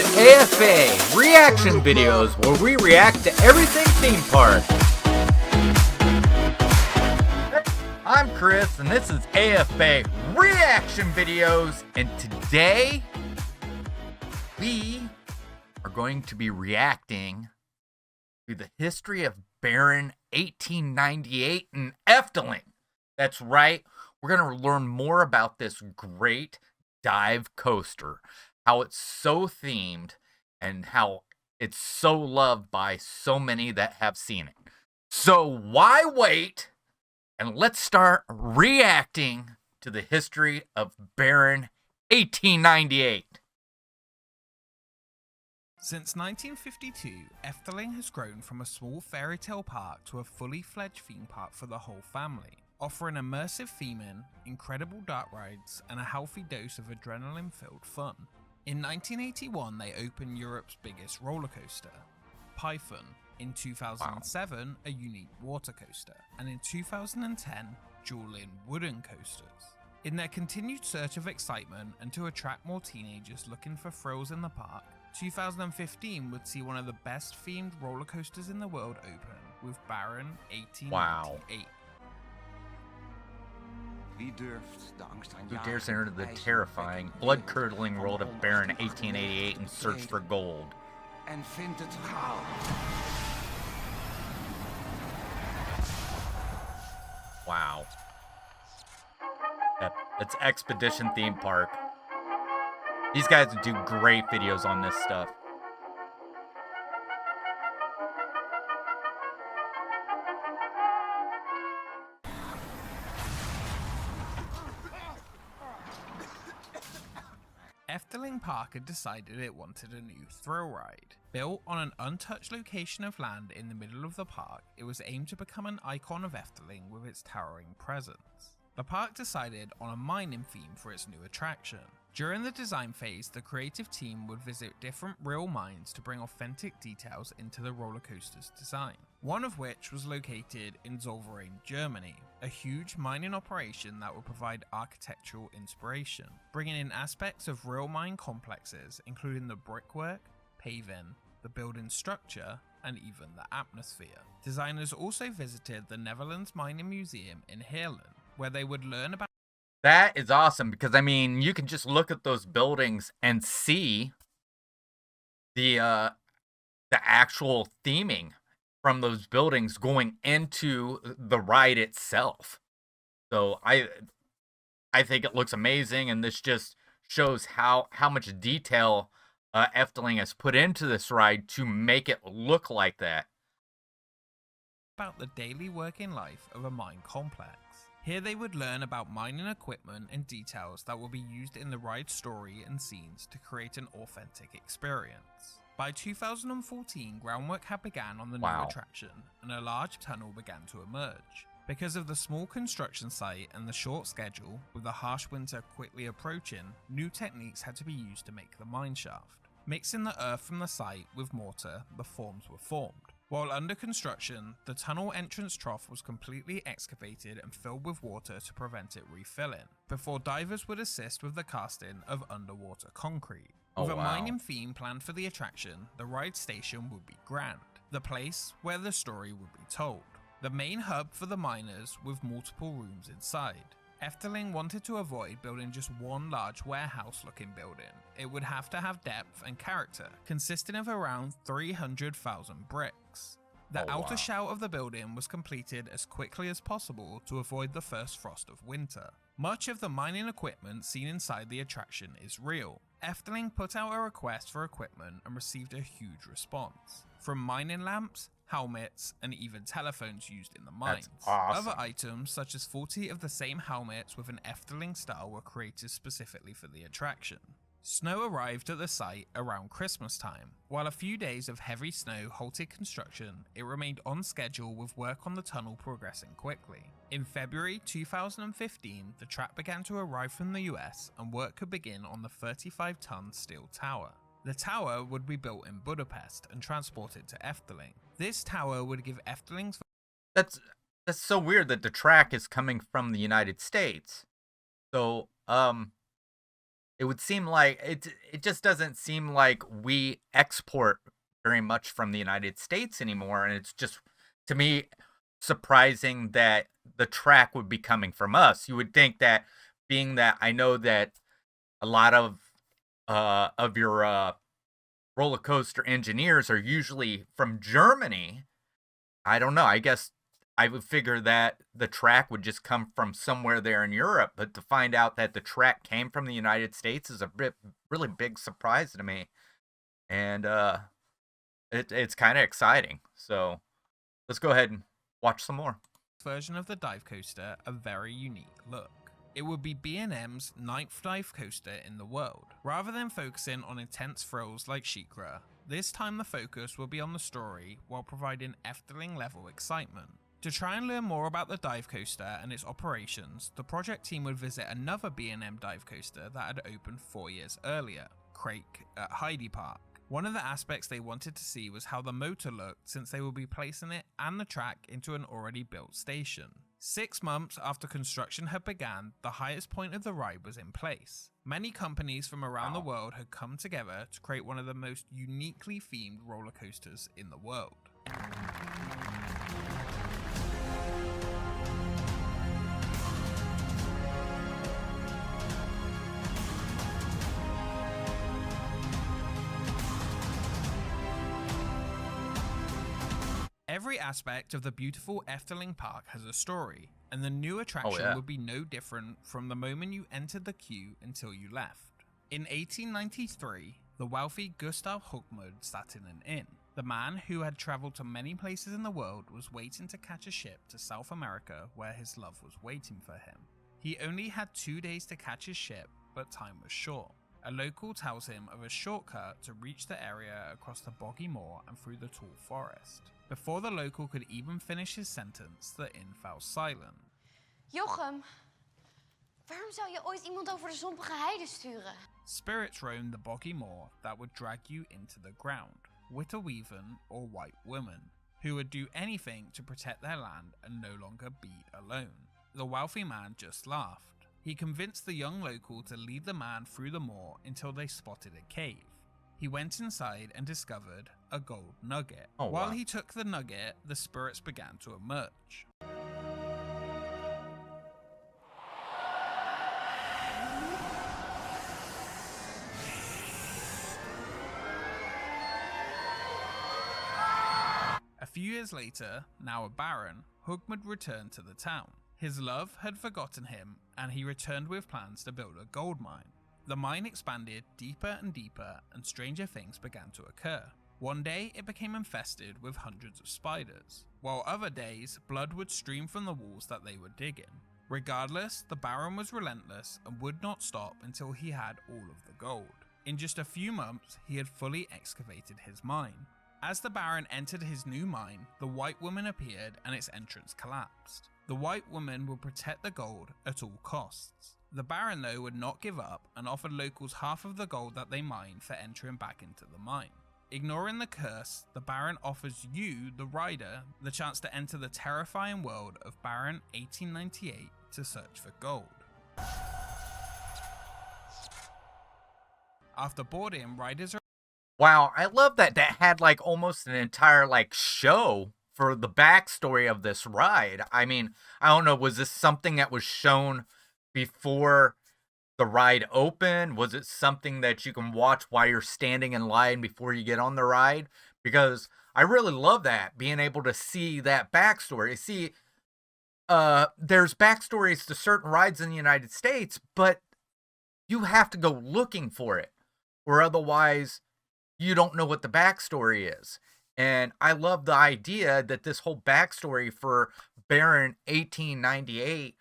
AFA reaction videos where we react to everything theme park. I'm Chris and this is AFA reaction videos, and today we are going to be reacting to the history of Baron 1898 in Efteling. That's right, we're going to learn more about this great dive coaster, how it's so themed, and how it's so loved by so many that have seen it. So why wait? And let's start reacting to the history of Baron 1898. Since 1952, Efteling has grown from a small fairy tale park to a fully fledged theme park for the whole family, offering immersive theming, incredible dark rides, and a healthy dose of adrenaline-filled fun. In 1981, they opened Europe's biggest roller coaster, Python. In 2007, a unique water coaster, and in 2010, dueling wooden coasters. In their continued search of excitement and to attract more teenagers looking for thrills in the park, 2015 would see one of the best themed roller coasters in the world open with Baron 1898. Wow. Who dares enter the terrifying, blood-curdling world of Baron 1888 and search for gold? En vindt het gauw. Wow. It's Expedition Theme Park. These guys do great videos on this stuff. Efteling Park had decided it wanted a new thrill ride. Built on an untouched location of land in the middle of the park, it was aimed to become an icon of Efteling with its towering presence. The park decided on a mining theme for its new attraction. During the design phase, the creative team would visit different real mines to bring authentic details into the roller coaster's design. One of which was located in Zollverein, Germany, a huge mining operation that would provide architectural inspiration, bringing in aspects of real mine complexes, including the brickwork, paving, the building structure, and even the atmosphere. Designers also visited the Netherlands Mining Museum in Heerlen, where they would learn about. That is awesome because, I mean, you can just look at those buildings and see the actual theming from those buildings going into the ride itself. So I think it looks amazing, and this just shows how much detail Efteling has put into this ride to make it look like that. About the daily working life of a mine complex. Here they would learn about mining equipment and details that will be used in the ride story and scenes to create an authentic experience. By 2014, groundwork had begun on the new attraction, and a large tunnel began to emerge. Because of the small construction site and the short schedule, with the harsh winter quickly approaching, new techniques had to be used to make the mine shaft. Mixing the earth from the site with mortar, the forms were formed. While under construction, the tunnel entrance trough was completely excavated and filled with water to prevent it refilling, before divers would assist with the casting of underwater concrete. With a mining theme planned for the attraction, the ride station would be grand, the place where the story would be told. The main hub for the miners with multiple rooms inside. Efteling wanted to avoid building just one large warehouse-looking building. It would have to have depth and character, consisting of around 300,000 bricks. The outer shell of the building was completed as quickly as possible to avoid the first frost of winter. Much of the mining equipment seen inside the attraction is real. Efteling put out a request for equipment and received a huge response. From mining lamps, helmets, and even telephones used in the mines. That's awesome. Other items, such as 40 of the same helmets with an Efteling style, were created specifically for the attraction. Snow arrived at the site around Christmas time. While a few days of heavy snow halted construction, it remained on schedule with work on the tunnel progressing quickly. In February 2015, the track began to arrive from the US and work could begin on the 35-ton steel tower. The tower would be built in Budapest and transported to Efteling. This tower would give Efteling's... That's so weird that the track is coming from the United States. So, it it would seem like it just doesn't seem like we export very much from the United States anymore, and it's just, to me, surprising that the track would be coming from us. You would think that, being that I know that a lot of your roller coaster engineers are usually from Germany. I don't know. I guess I would figure that the track would just come from somewhere there in Europe, but to find out that the track came from the United States is a really big surprise to me, and it's kind of exciting. So let's go ahead and watch some more. Version of the dive coaster a very unique look. It would be B&M's 9th dive coaster in the world. Rather than focusing on intense thrills like SheiKra, this time the focus will be on the story while providing Efteling level excitement. To try and learn more about the dive coaster and its operations, the project team would visit another B&M dive coaster that had opened 4 years earlier, Crake at Heidi Park. One of the aspects they wanted to see was how the motor looked, since they would be placing it and the track into an already built station. 6 months after construction had begun, the highest point of the ride was in place. Many companies from around the world had come together to create one of the most uniquely themed roller coasters in the world. Every aspect of the beautiful Efteling Park has a story, and the new attraction would be no different from the moment you entered the queue until you left. In 1893, the wealthy Gustav Hogmud sat in an inn. The man, who had travelled to many places in the world, was waiting to catch a ship to South America where his love was waiting for him. He only had 2 days to catch his ship, but time was short. A local tells him of a shortcut to reach the area across the boggy moor and through the tall forest. Before the local could even finish his sentence, the inn fell silent. Jochem, waarom zou je ooit iemand over de zompige heide sturen? Spirits roam the boggy moor that would drag you into the ground. Witter-weaven or white women, who would do anything to protect their land and no longer be alone. The wealthy man just laughed. He convinced the young local to lead the man through the moor until they spotted a cave. He went inside and discovered a gold nugget. While he took the nugget, the spirits began to emerge. A few years later, now a baron, Hogmud returned to the town. His love had forgotten him, and he returned with plans to build a gold mine. The mine expanded deeper and deeper, and stranger things began to occur. One day, it became infested with hundreds of spiders, while other days, blood would stream from the walls that they were digging. Regardless, the Baron was relentless and would not stop until he had all of the gold. In just a few months, he had fully excavated his mine. As the Baron entered his new mine, the White Woman appeared and its entrance collapsed. The White Woman would protect the gold at all costs. The Baron, though, would not give up and offered locals half of the gold that they mined for entering back into the mine. Ignoring the curse, the Baron offers you, the rider, the chance to enter the terrifying world of Baron 1898 to search for gold. After boarding, riders are... Wow, I love that had like almost an entire like show for the backstory of this ride. I mean, I don't know, was this something that was shown before the ride opened? Was it something that you can watch while you're standing in line before you get on the ride? Because I really love that, being able to see that backstory. See, there's backstories to certain rides in the United States, but you have to go looking for it, or otherwise you don't know what the backstory is. And I love the idea that this whole backstory for Baron 1898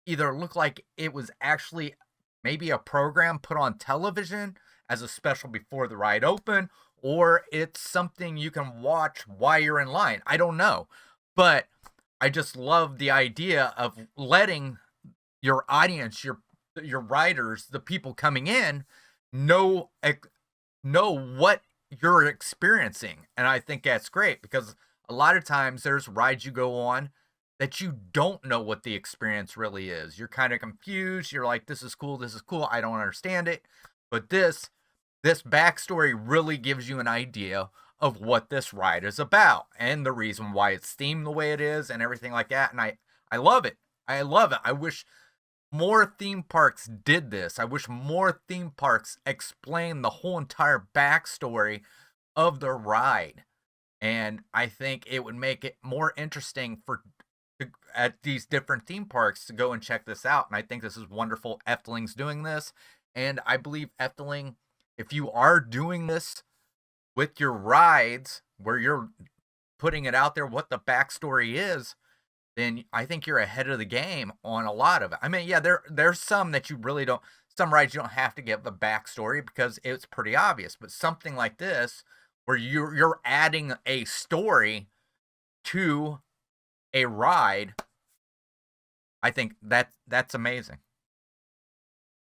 either looked like it was actually maybe a program put on television as a special before the ride opened, or it's something you can watch while you're in line. I don't know. But I just love the idea of letting your audience, your riders, the people coming in, know what you're experiencing. And I think that's great, because a lot of times there's rides you go on that you don't know what the experience really is. You're kind of confused. You're like, this is cool, I don't understand it. But this backstory really gives you an idea of what this ride is about and the reason why it's themed the way it is and everything like that. And I love it. I love it. I wish more theme parks did this. I wish more theme parks explained the whole entire backstory of the ride. And I think it would make it more interesting at these different theme parks to go and check this out. And I think this is wonderful. Efteling's doing this. And I believe Efteling, if you are doing this with your rides, where you're putting it out there, what the backstory is, then I think you're ahead of the game on a lot of it. I mean, yeah, there's some that you really don't, some rides you don't have to give the backstory because it's pretty obvious. But something like this, where you're adding a story to a ride, I think that's amazing.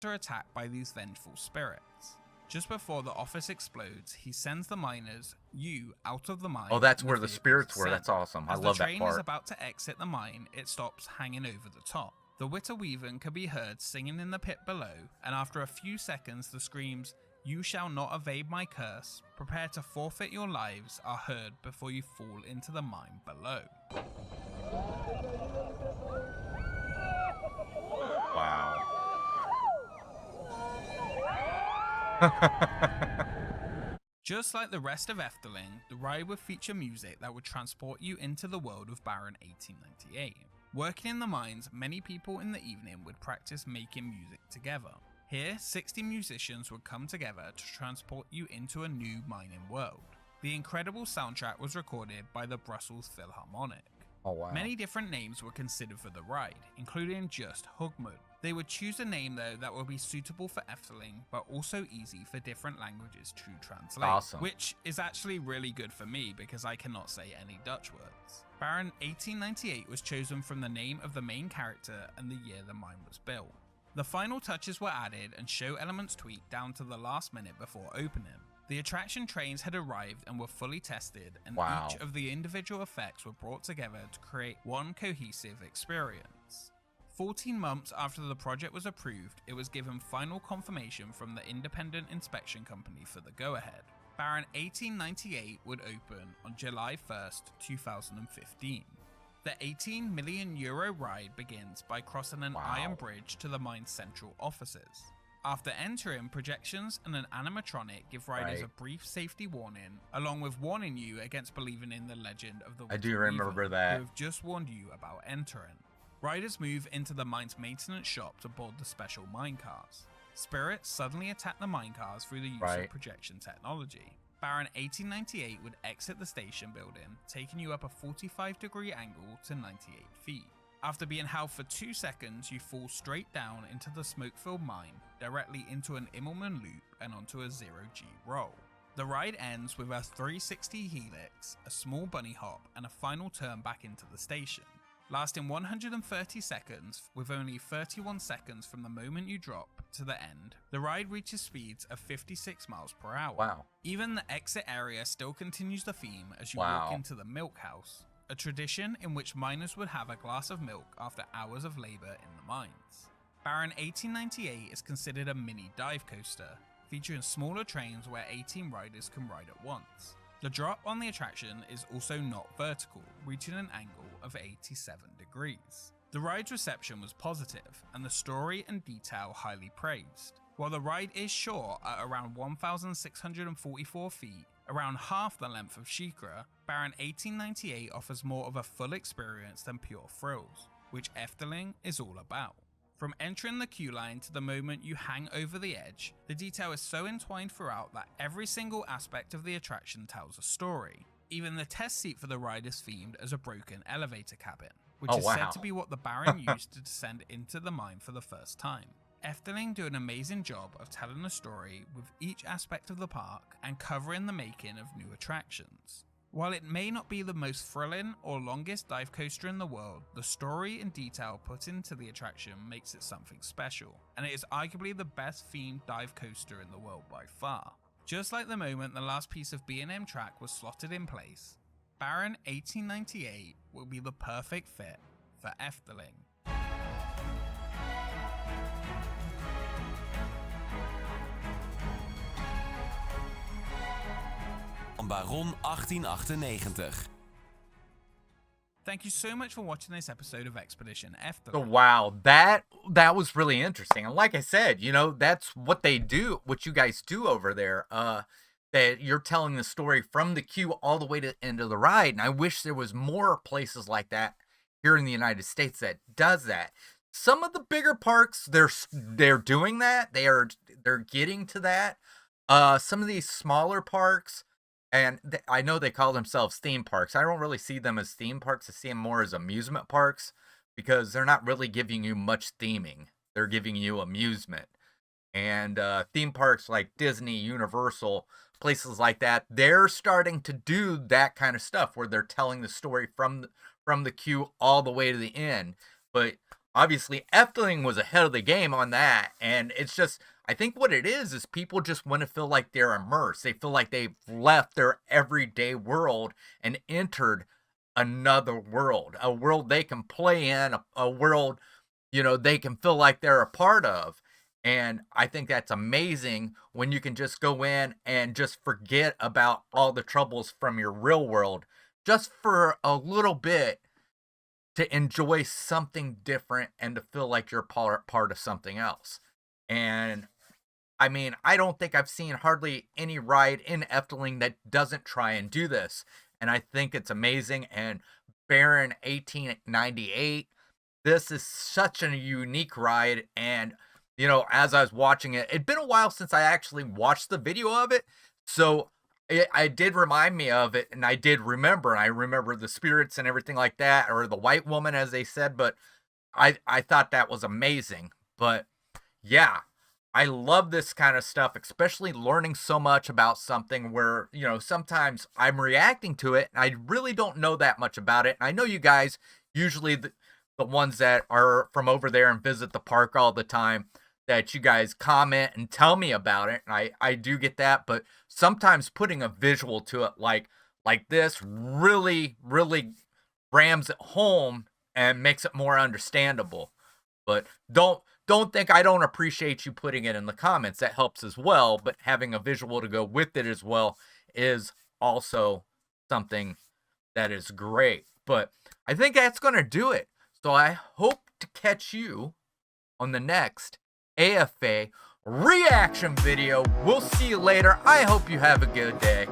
Are attacked by these vengeful spirits. Just before the office explodes, he sends the miners, out of the mine. Oh, that's where the spirits were. That's awesome. I love that part. As the train is about to exit the mine, it stops hanging over the top. The Witter Weaven can be heard singing in the pit below, and after a few seconds, the screams, "You shall not evade my curse. Prepare to forfeit your lives," are heard before you fall into the mine below. Wow. Just like the rest of Efteling, the ride would feature music that would transport you into the world of Baron 1898. Working in the mines, many people in the evening would practice making music together. Here, 60 musicians would come together to transport you into a new mining world. The incredible soundtrack was recorded by the Brussels Philharmonic. Oh, wow. Many different names were considered for the ride, including just Hugmund. They would choose a name though that would be suitable for Efteling, but also easy for different languages to translate. Awesome. Which is actually really good for me because I cannot say any Dutch words. Baron 1898 was chosen from the name of the main character and the year the mine was built. The final touches were added and show elements tweaked down to the last minute before opening. The attraction trains had arrived and were fully tested, and Wow. each of the individual effects were brought together to create one cohesive experience. 14 months after the project was approved, it was given final confirmation from the independent inspection company for the go-ahead. Baron 1898 would open on July 1st, 2015. The €18 million ride begins by crossing an Wow. iron bridge to the mine's central offices. After entering, projections and an animatronic give riders Right. a brief safety warning, along with warning you against believing in the legend of the I do Witter remember Weaven, that. who have just warned you about entering. Riders move into the mine's maintenance shop to board the special minecars. Spirits suddenly attack the minecars through the use Right. of projection technology. Baron 1898 would exit the station building, taking you up a 45-degree angle to 98 feet. After being held for 2 seconds, you fall straight down into the smoke-filled mine, directly into an Immelmann loop and onto a 0G roll. The ride ends with a 360 helix, a small bunny hop, and a final turn back into the station. Lasting 130 seconds, with only 31 seconds from the moment you drop to the end, the ride reaches speeds of 56 miles per hour. Wow. Even the exit area still continues the theme as you Wow. walk into the milk house, a tradition in which miners would have a glass of milk after hours of labor in the mines. Baron 1898 is considered a mini dive coaster, featuring smaller trains where 18 riders can ride at once. The drop on the attraction is also not vertical, reaching an angle of 87 degrees. The ride's reception was positive, and the story and detail highly praised. While the ride is short at around 1,644 feet, around half the length of SheiKra, Baron 1898 offers more of a full experience than pure thrills, which Efteling is all about. From entering the queue line to the moment you hang over the edge, the detail is so entwined throughout that every single aspect of the attraction tells a story. Even the test seat for the ride is themed as a broken elevator cabin, which Oh, is wow. said to be what the Baron used to descend into the mine for the first time. Efteling do an amazing job of telling a story with each aspect of the park and covering the making of new attractions. While it may not be the most thrilling or longest dive coaster in the world, the story and detail put into the attraction makes it something special, and it is arguably the best themed dive coaster in the world by far. Just like the moment the last piece of B&M track was slotted in place, Baron 1898 will be the perfect fit for Efteling. Baron 1898. Thank you so much for watching this episode of Expedition So Efteling. wow, that was really interesting. And like I said, you know, that's what they do, what you guys do over there. That you're telling the story from the queue all the way to the end of the ride. And I wish there was more places like that here in the United States that does that. Some of the bigger parks, they're doing that. They're getting to that. Some of these smaller parks, and I know they call themselves theme parks. I don't really see them as theme parks. I see them more as amusement parks because they're not really giving you much theming. They're giving you amusement. And theme parks like Disney, Universal, places like that, they're starting to do that kind of stuff where they're telling the story from the queue all the way to the end. But obviously, Efteling was ahead of the game on that. And it's just, I think what it is people just want to feel like they're immersed. They feel like they've left their everyday world and entered another world, a world they can play in, a world, you know, they can feel like they're a part of. And I think that's amazing when you can just go in and just forget about all the troubles from your real world just for a little bit to enjoy something different and to feel like you're part of something else. And I mean, I don't think I've seen hardly any ride in Efteling that doesn't try and do this. And I think it's amazing. And Baron 1898, this is such a unique ride. And you know, as I was watching it, it'd been a while since I actually watched the video of it. So I did remind me of it, and I did remember. I remember the spirits and everything like that, or the white woman, as they said. But I thought that was amazing. But yeah, I love this kind of stuff, especially learning so much about something where, you know, sometimes I'm reacting to it, and I really don't know that much about it. And I know you guys, usually the ones that are from over there and visit the park all the time, that you guys comment and tell me about it, and I do get that, but sometimes putting a visual to it like this really rams it home and makes it more understandable. But don't think I don't appreciate you putting it in the comments. That helps as well, but having a visual to go with it as well is also something that is great. But I think that's going to do it. So I hope to catch you on the next AFA reaction video. We'll see you later. I hope you have a good day.